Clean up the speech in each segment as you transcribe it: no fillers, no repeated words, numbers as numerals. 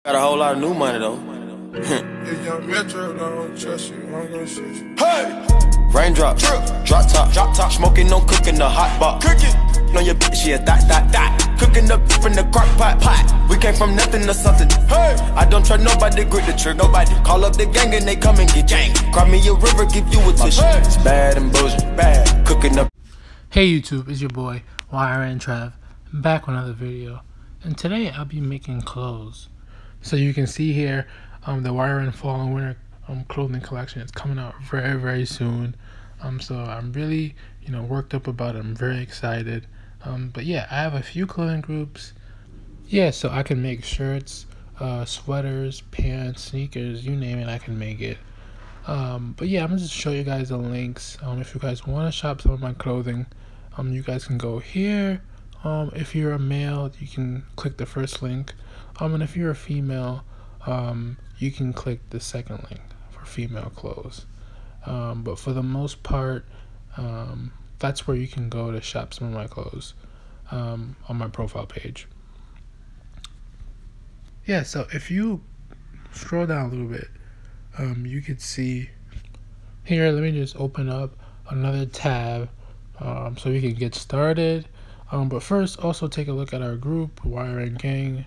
Got a whole lot of new money though. Hey! Raindrop, drop top, smoking, no cooking, the hot pot. Cooking on your bitch, yeah, that. Cooking up from the crock pot. We came from nothing to something. Hey! I don't try nobody, grip the trick. Nobody call up the gang and they come and get gang. Cry me a river, give you a tissue. It's bad and bullshit, bad. Cooking up. Hey YouTube, it's your boy YRN Trav, back with another video, and today I'll be making clothes. So you can see here, the YRN Fall and Winter clothing collection is coming out very soon. So I'm really worked up about it. I'm very excited. But yeah, I have a few clothing groups. Yeah, so I can make shirts, sweaters, pants, sneakers, you name it, I can make it. But yeah, I'm gonna just show you guys the links. If you guys want to shop some of my clothing, you guys can go here. If you're a male, you can click the first link. And if you're a female, you can click the second link for female clothes. But for the most part, that's where you can go to shop some of my clothes on my profile page. Yeah, so if you scroll down a little bit, you could see here. Let me just open up another tab so we can get started. But first, also take a look at our group, YRN Gang.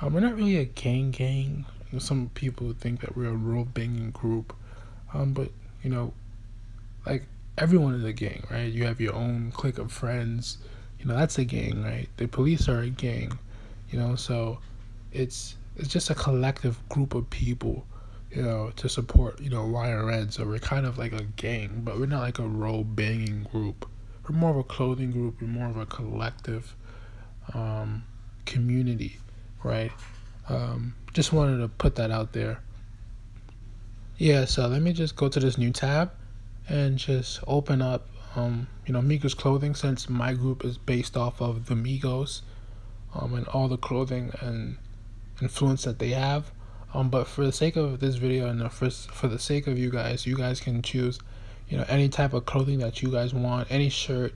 We're not really a gang. Some people think that we're a real banging group, but like everyone is a gang, right? You have your own clique of friends. That's a gang, right? The police are a gang. So it's just a collective group of people, to support, YRN. So we're kind of like a gang, but we're not like a real banging group. We're more of a clothing group. We're more of a collective community, right? Just wanted to put that out there. Yeah, so let me just go to this new tab and just open up Migos clothing, since my group is based off of the Migos and all the clothing and influence that they have. But for the sake of this video and for the sake of you guys can choose any type of clothing that you guys want, any shirt.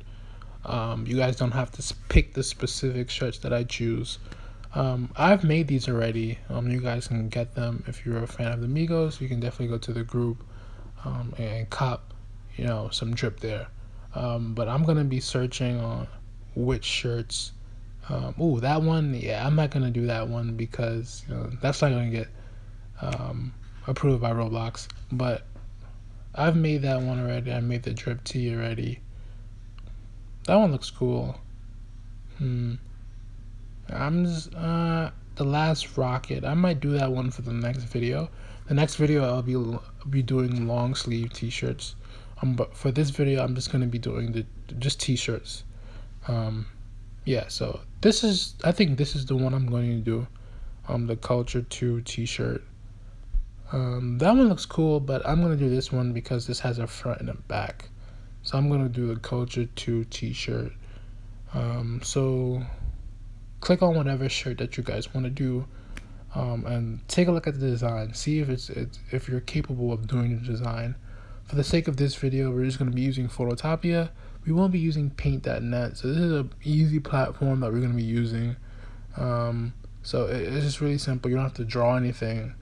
You guys don't have to pick the specific shirts that I choose. I've made these already. You guys can get them. If you're a fan of the Migos, you can definitely go to the group and cop some drip there. But I'm gonna be searching on which shirts. That one, yeah, I'm not gonna do that one because that's not gonna get approved by Roblox. But I've made that one already. I made the drip tee already. That one looks cool. I'm just the last rocket. I might do that one for the next video. The next video I'll be doing long sleeve t-shirts. But for this video I'm just gonna be doing just t-shirts. Yeah, so I think this is the one I'm going to do. The Culture 2 t-shirt. That one looks cool, but I'm gonna do this one because this has a front and a back. So I'm gonna do the Culture 2 t-shirt. So click on whatever shirt that you guys want to do, and take a look at the design. See if you're capable of doing the design. For the sake of this video, we're just going to be using Photopea. We won't be using paint.net. So this is an easy platform that we're going to be using. So it's just really simple. You don't have to draw anything.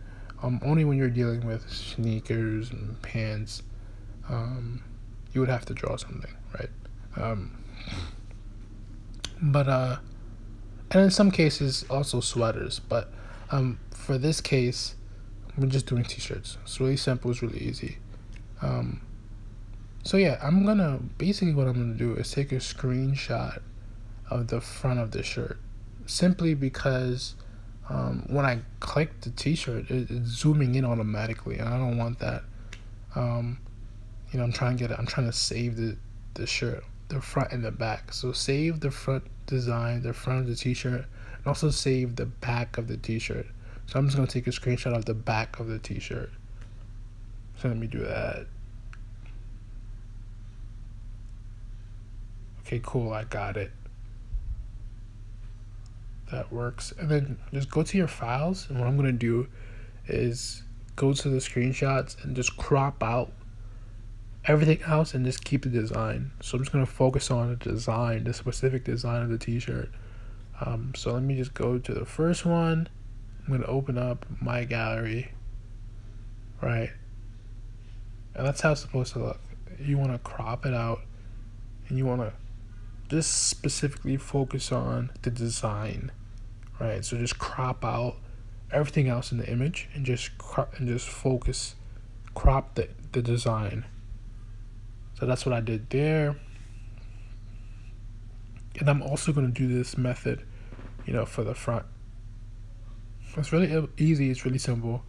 Only when you're dealing with sneakers and pants, you would have to draw something, right? And in some cases also sweaters, but for this case we're just doing t-shirts. It's really simple, it's really easy. So yeah, basically what I'm gonna do is take a screenshot of the front of the shirt, simply because when I click the t-shirt, it's zooming in automatically, and I don't want that. I'm trying to save the shirt, the front and the back. So save the front design, the front of the t-shirt, and also save the back of the t-shirt. So I'm just gonna take a screenshot of the back of the t-shirt. So let me do that. Okay, cool, I got it. That works. And then just go to your files, and what I'm gonna do is go to the screenshots and just crop out everything else and just keep the design. So I'm just going to focus on the design, the specific design of the t-shirt. So let me just go to the first one, I'm going to open up my gallery, right? And that's how it's supposed to look. You want to crop it out, and you want to just specifically focus on the design, right? So just crop out everything else in the image and just crop the design. So that's what I did there. And I'm also going to do this method, for the front. It's really easy. It's really simple.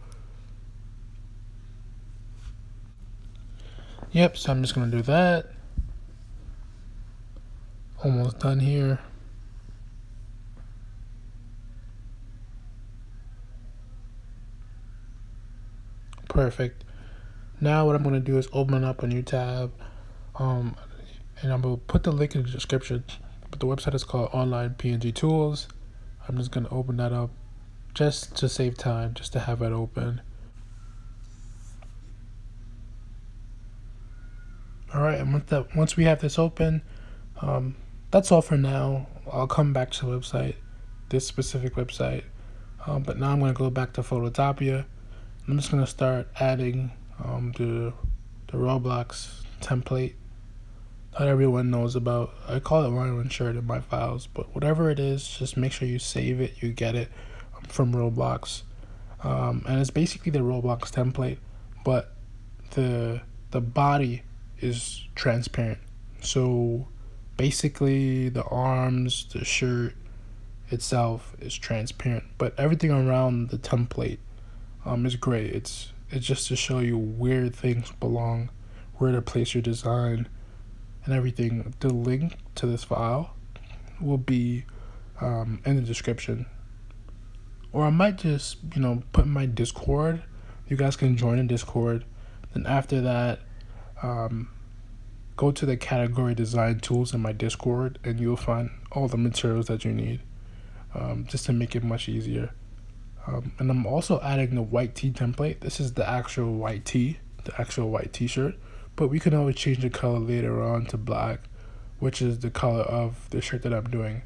Yep, so I'm just going to do that. Almost done here. Perfect. Now what I'm going to do is open up a new tab. And I'm going to put the link in the description. But the website is called Online PNG Tools. I'm just going to open that up just to save time, just to have it open. Alright, and once we have this open, that's all for now. I'll come back to the website, this specific website. But now I'm going to go back to Photopea. I'm just going to start adding the Roblox template that everyone knows about. I call it Rhino and Shirt in my files, but whatever it is, just make sure you save it, you get it from Roblox. And it's basically the Roblox template, but the body is transparent. So basically the arms, the shirt itself is transparent, but everything around the template is gray. It's just to show you where things belong, where to place your design and everything. The link to this file will be in the description, or I might just put in my Discord. You guys can join in Discord. Then after that, go to the category design tools in my Discord, and you'll find all the materials that you need, just to make it much easier. And I'm also adding the white tee template. This is the actual white tee, the actual white t-shirt, but we can always change the color later on to black, which is the color of the shirt that I'm doing.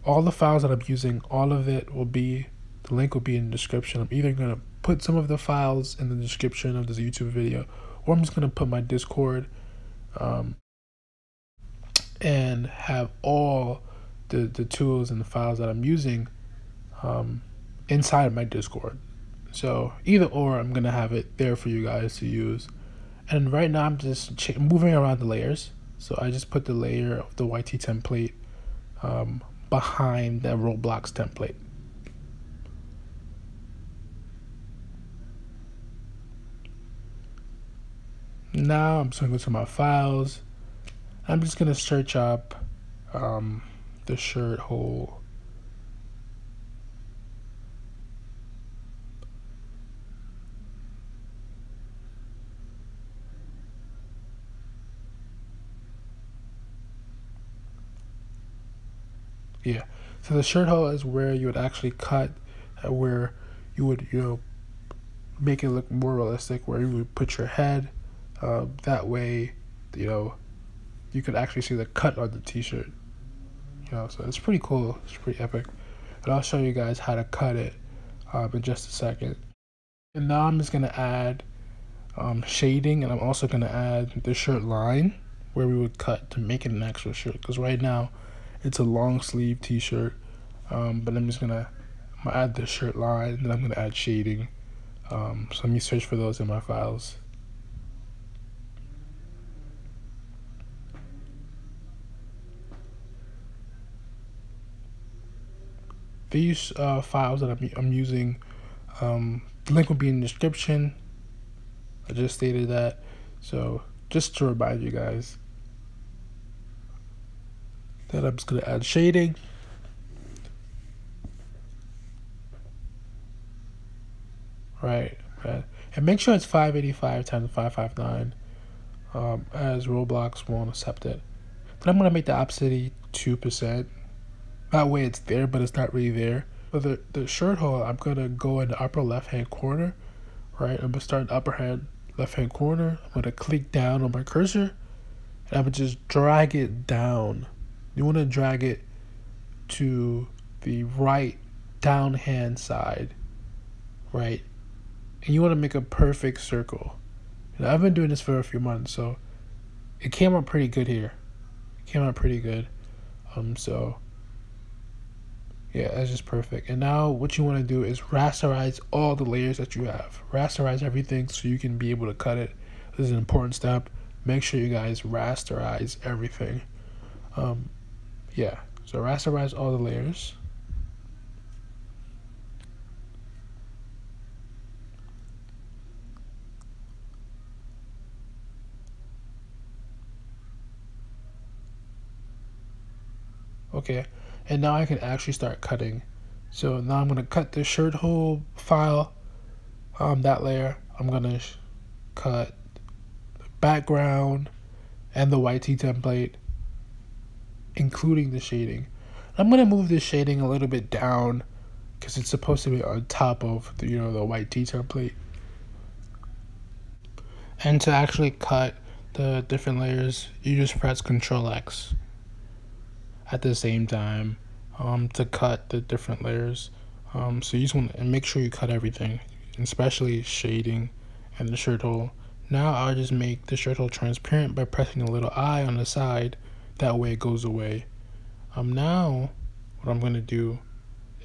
All the files that I'm using, all of it will be, the link will be in the description. I'm either going to put some of the files in the description of this YouTube video, or I'm just going to put my Discord and have all the tools and the files that I'm using inside of my Discord. So either or, I'm going to have it there for you guys to use. And right now I'm just moving around the layers. So I just put the layer of the YT template behind the Roblox template. Now I'm just going to go to my files. I'm just going to search up the shirt hole. Yeah, so the shirt hole is where you would actually cut, where you would make it look more realistic, where you would put your head. That way, you could actually see the cut on the t-shirt. So it's pretty cool. It's pretty epic. And I'll show you guys how to cut it in just a second. And now I'm just gonna add shading, and I'm also gonna add the shirt line where we would cut to make it an actual shirt. Because right now, it's a long sleeve t-shirt, but I'm gonna add the shirt line, and then I'm gonna add shading. So let me search for those in my files. These files that I'm using, the link will be in the description. I just stated that, so just to remind you guys. Then I'm just going to add shading. Right. And make sure it's 585 times 559, as Roblox won't accept it. Then I'm going to make the opacity 2%. That way it's there, but it's not really there. For the shirt hole, I'm going to go in the upper left-hand corner. Right. I'm going to start in the upper left-hand corner. I'm going to click down on my cursor, and I'm going to just drag it down. You want to drag it to the right down hand side, right? And you want to make a perfect circle. I've been doing this for a few months, so it came out pretty good here. It came out pretty good. So yeah, that's just perfect. And now what you want to do is rasterize all the layers that you have. Rasterize everything so you can be able to cut it. This is an important step. Make sure you guys rasterize everything. Yeah, so rasterize all the layers. Okay, and now I can actually start cutting. So now I'm gonna cut the shirt hole file, that layer. I'm gonna cut the background and the YT template, including the shading. I'm gonna move the shading a little bit down because it's supposed to be on top of the the YT template. And to actually cut the different layers, you just press Control X at the same time to cut the different layers. So you just want to make sure you cut everything, especially shading and the shirt hole. Now I'll just make the shirt hole transparent by pressing a little I on the side. That way it goes away. Now what I'm gonna do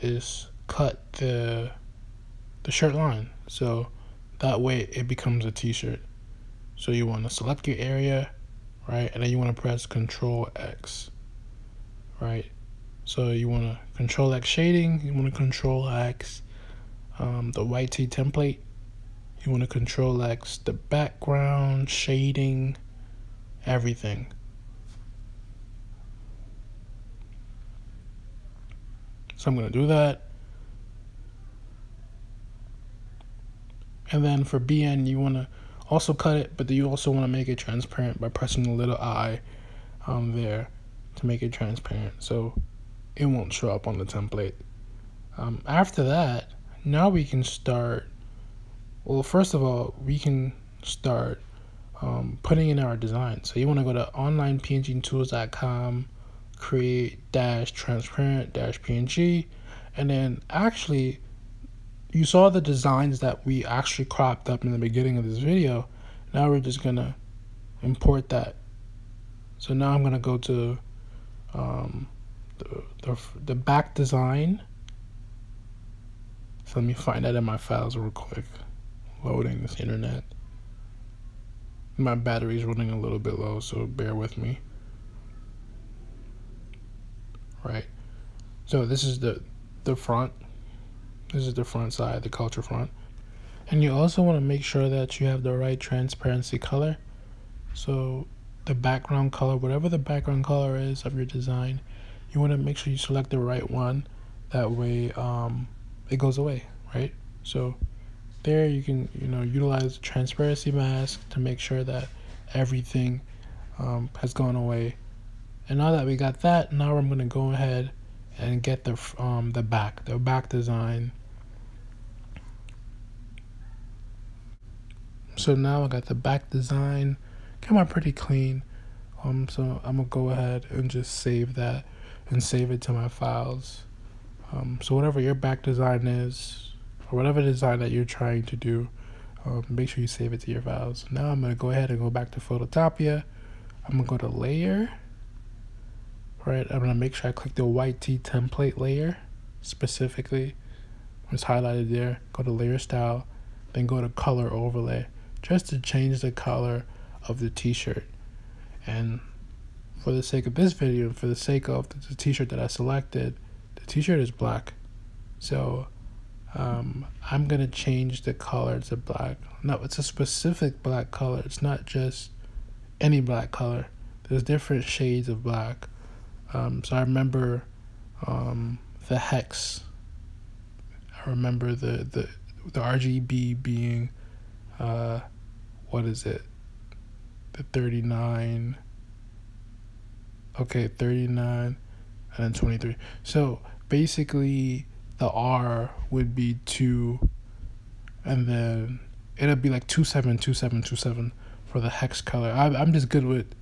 is cut the shirt line, so that way it becomes a t-shirt. So you want to select your area, right, and then you want to press Control X. Right, so you want to Control X shading, you want to Control X the YT template, you want to Control X the background, shading, everything. So I'm going to do that. And then for BN, you want to also cut it, but you also want to make it transparent by pressing the little I there to make it transparent so it won't show up on the template. After that, now we can start, well, first of all, we can start putting in our design. So you want to go to onlinepngtools.com, create -transparent-png, and then actually you saw the designs that we actually cropped up in the beginning of this video. Now we're just gonna import that. So now I'm gonna go to the back design. So let me find that in my files real quick. Loading this internet. My battery's running a little bit low, so bear with me. Right. So this is the front. This is the front side, the culture front. And you also want to make sure that you have the right transparency color. So the background color, whatever the background color is of your design, you want to make sure you select the right one. That way it goes away, right? So there you can utilize the transparency mask to make sure that everything has gone away. And now that we got that, now I'm going to go ahead and get the back design. So now I got the back design, came out pretty clean. So I'm gonna go ahead and just save that and save it to my files. So whatever your back design is, or whatever design that you're trying to do, make sure you save it to your files. Now I'm gonna go ahead and go back to Photopea. I'm gonna go to layer. Right, I'm gonna make sure I click the YT template layer specifically. It's highlighted there. Go to layer style, then go to color overlay, just to change the color of the t-shirt. And for the sake of this video, for the sake of the t-shirt that I selected, the t-shirt is black. So I'm gonna change the color to black. No, it's a specific black color. It's not just any black color. There's different shades of black. So I remember the hex. I remember the RGB being what is it? The 39. Okay, 39 and then 23. So basically the R would be 2, and then it'll be like 272727 for the hex color. I'm just good with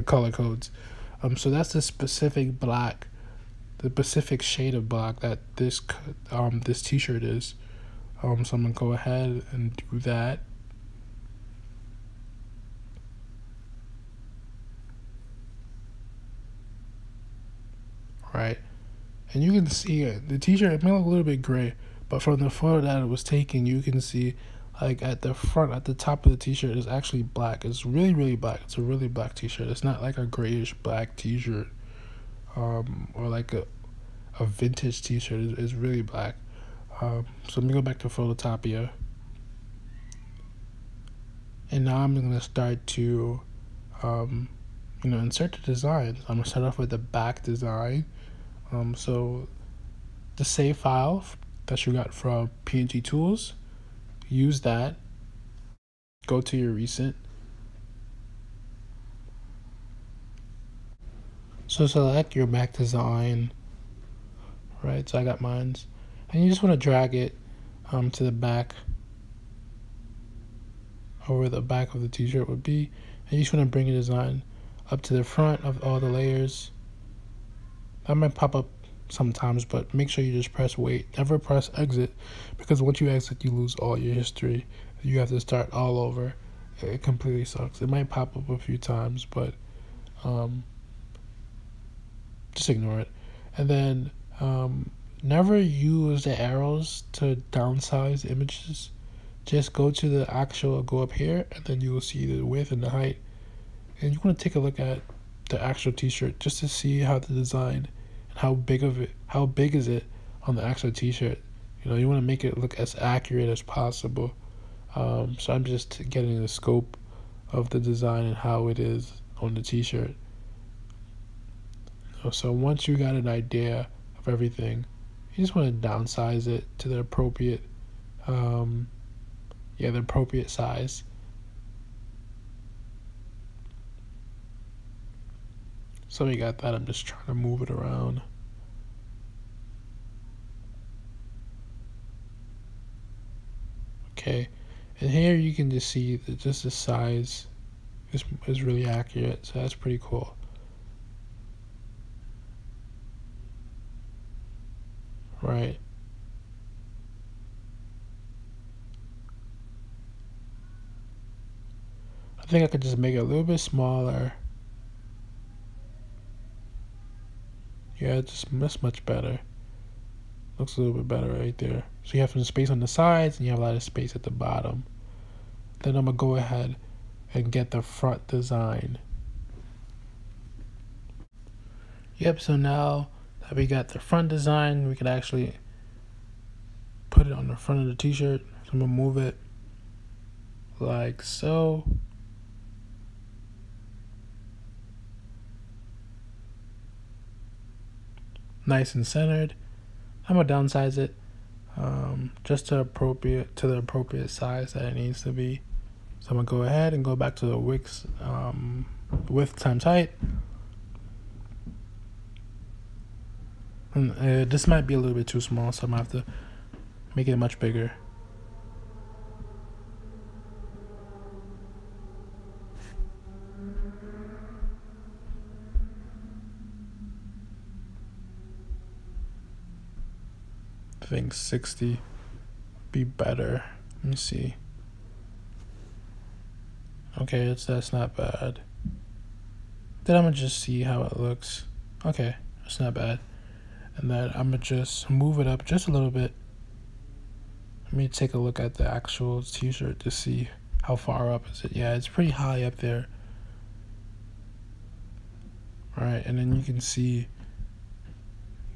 color codes. So that's the specific black the specific shade of black that this t-shirt is. So I'm gonna go ahead and do that. Right, and you can see the t-shirt, it may look a little bit gray, but from the photo that it was taken, you can see like at the front, at the top of the t-shirt is actually black. It's really black. It's a really black t-shirt. It's not like a grayish black t-shirt, or like a vintage t-shirt. It's really black. So let me go back to Photopea, and now I'm gonna start to insert the design. I'm gonna start off with the back design. So the save file that you got from PNG Tools, use that. Go to your recent. So select your back design. Right, so I got mine. And you just want to drag it to the back, or where the back of the t-shirt would be. And you just want to bring your design up to the front of all the layers. That might pop up sometimes, but make sure you just press wait. Never press exit, because once you exit, you lose all your history. You have to start all over. It completely sucks. It might pop up a few times, but just ignore it. And then never use the arrows to downsize images. Just go to the actual, go up here, and then you will see the width and the height. And you want to take a look at the actual t-shirt just to see how the design and how big is it on the actual t-shirt. You want to make it look as accurate as possible. So I'm just getting the scope of the design and how it is on the t-shirt. So once you got an idea of everything, you just want to downsize it to the appropriate the appropriate size. So we got that. I'm just trying to move it around. Okay, and here you can just see that just the size is really accurate, so that's pretty cool. Right. I think I could just make it a little bit smaller. Yeah, that's much better. Looks a little bit better right there. So you have some space on the sides and you have a lot of space at the bottom. Then I'm gonna go ahead and get the front design. Yep, so now that we got the front design, we could actually put it on the front of the t-shirt. So I'm gonna move it like so. Nice and centered. I'm gonna downsize it just to the appropriate size that it needs to be. So I'm gonna go ahead and go back to the width times height. And this might be a little bit too small, so I'm gonna have to make it much bigger. I think 60 would be better. Let me see. Okay, that's not bad. Then I'm gonna just see how it looks. Okay, it's not bad. And then I'm gonna just move it up just a little bit. Let me take a look at the actual t-shirt to see how far up is it. Yeah, it's pretty high up there. All right, and then you can see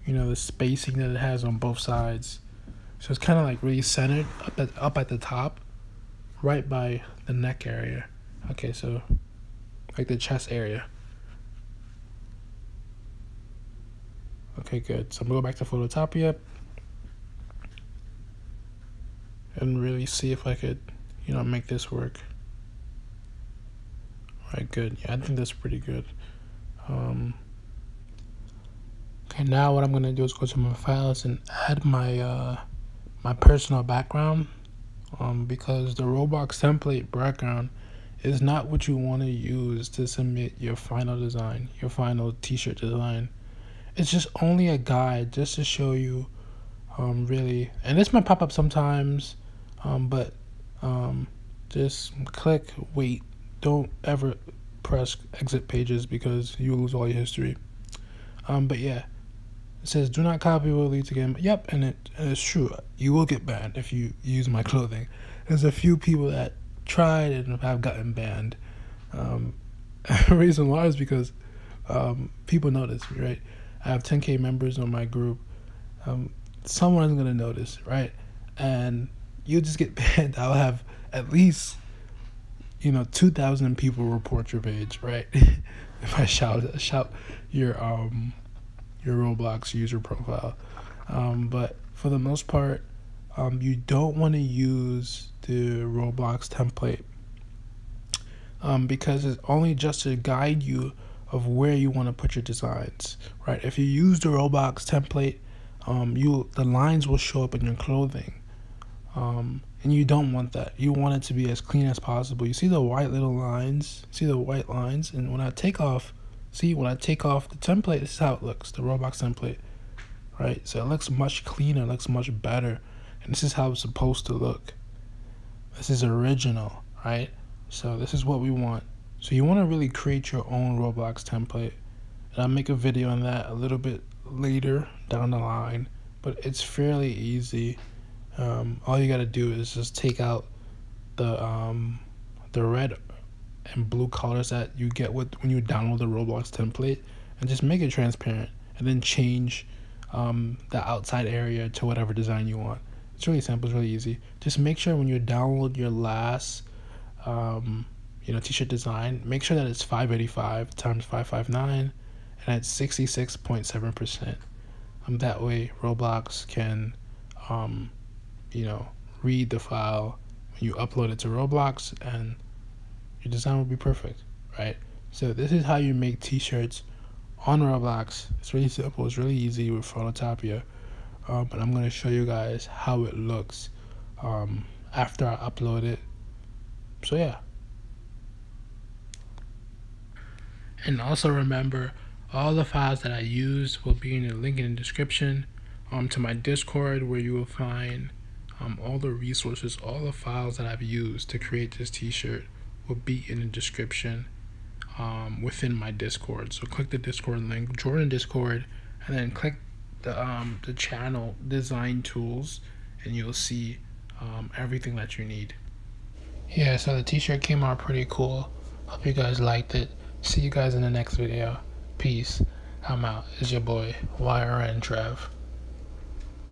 the spacing that it has on both sides. So it's kind of like really centered up at the top, right by the neck area. Okay, so like the chest area. Okay, good. So I'm gonna go back to Photopea and really see if I could, make this work. All right, good. Yeah, I think that's pretty good. Okay, now what I'm gonna do is go to my files and add my my personal background, because the Roblox template background is not what you want to use to submit your final design, your final t-shirt design. it's just only a guide just to show you really, and this might pop up sometimes, but just click wait. Don't ever press exit pages because you lose all your history. But yeah, it says do not copy will lead to game. Yep, and it's true. You will get banned if you use my clothing. There's a few people that tried and have gotten banned. The reason why is because people notice me, right? I have 10K members on my group. Someone's gonna notice, right? And you just get banned. I'll have at least 2,000 people report your page, right? If I shout your Roblox user profile. But for the most part, you don't want to use the Roblox template because it's only just to guide you of where you want to put your designs, right? If you use the Roblox template, the lines will show up in your clothing, and you don't want that. You want it to be as clean as possible. You see the white little lines? See the white lines? And when I take off the template, this is how it looks, the Roblox template, right? So it looks much cleaner, it looks much better, and this is how it's supposed to look. This is original, right? So this is what we want. So you want to really create your own Roblox template, and I'll make a video on that a little bit later down the line, but it's fairly easy. All you gotta do is just take out the red and blue colors that you get when you download the Roblox template, and just make it transparent, and then change the outside area to whatever design you want. It's really simple, it's really easy. Just make sure when you download your last t-shirt design, make sure that it's 585 times 559 and at 66.7%. That way Roblox can read the file when you upload it to Roblox, and your design will be perfect, right? So this is how you make t-shirts on Roblox. It's really simple, it's really easy with Photopea, but I'm going to show you guys how it looks after I upload it. So yeah. And also remember, all the files that I use will be in the link in the description to my Discord, where you will find all the resources, all the files that I've used to create this t-shirt will be in the description within my Discord. So click the Discord link, join the Discord, and then click the channel design tools, and you'll see everything that you need. Yeah, so the t-shirt came out pretty cool. Hope you guys liked it. See you guys in the next video. Peace. I'm out. It's your boy YRN Trev.